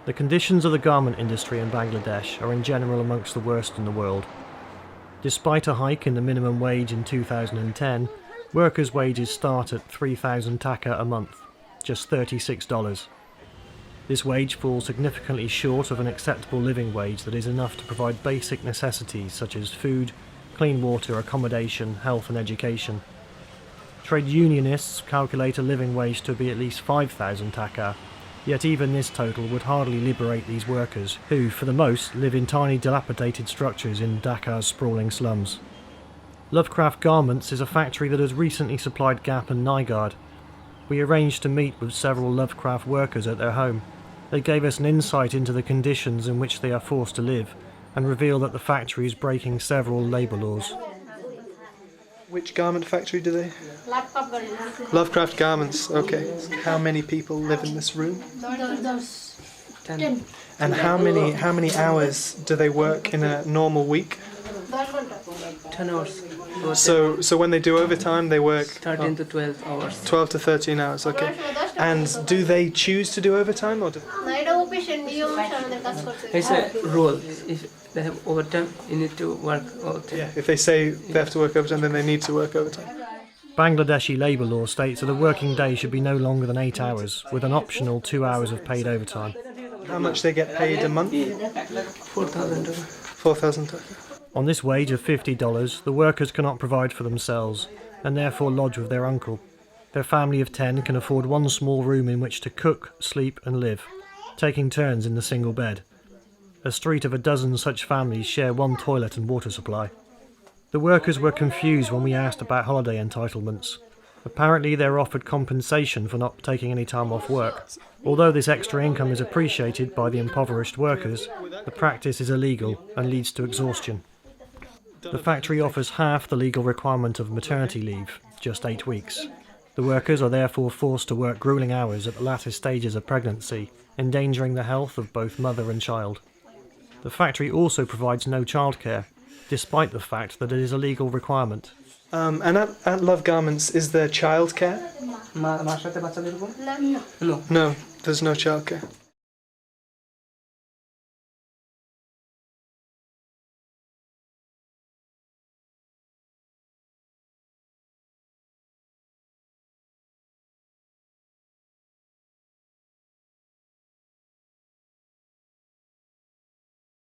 The conditions of the garment industry in Bangladesh are in general amongst the worst in the world. Despite a hike in the minimum wage in 2010, workers' wages start at 3,000 taka a month, just $36. This wage falls significantly short of an acceptable living wage that is enough to provide basic necessities such as food, clean water, accommodation, health and education. Trade unionists calculate a living wage to be at least 5,000 taka, yet even this total would hardly liberate these workers, who, for the most, live in tiny dilapidated structures in Dhaka's sprawling slums. Lovecraft Garments is a factory that has recently supplied Gap and Nygard. We arranged to meet with several Lovecraft workers at their home. They gave us an insight into the conditions in which they are forced to live, and revealed that the factory is breaking several labour laws. Which garment factory do they? Lovecraft Garments, okay. How many people live in this room? 10. And how many hours do they work in a normal week? 10 hours. So when they do overtime, they work 13 to 12 hours. 12 to 13 hours, okay. And do they choose to do overtime or do It's a rule. If they have overtime, you need to work overtime. yeah, if they say they have to work overtime, then they need to work overtime. Bangladeshi labour law states that a working day should be no longer than 8 hours, with an optional 2 hours of paid overtime. How much they get paid a month? 4,000. 4,000 taka. On this wage of $50, the workers cannot provide for themselves, and therefore lodge with their uncle. Their family of 10 can afford one small room in which to cook, sleep and live, taking turns in the single bed. A street of a dozen such families share one toilet and water supply. The workers were confused when we asked about holiday entitlements. Apparently they're offered compensation for not taking any time off work. Although this extra income is appreciated by the impoverished workers, the practice is illegal and leads to exhaustion. The factory offers half the legal requirement of maternity leave, just 8 weeks. The workers are therefore forced to work gruelling hours at the latter stages of pregnancy, endangering the health of both mother and child. The factory also provides no childcare, despite the fact that it is a legal requirement. And at Love Garments, is there childcare? No. No, there's no childcare.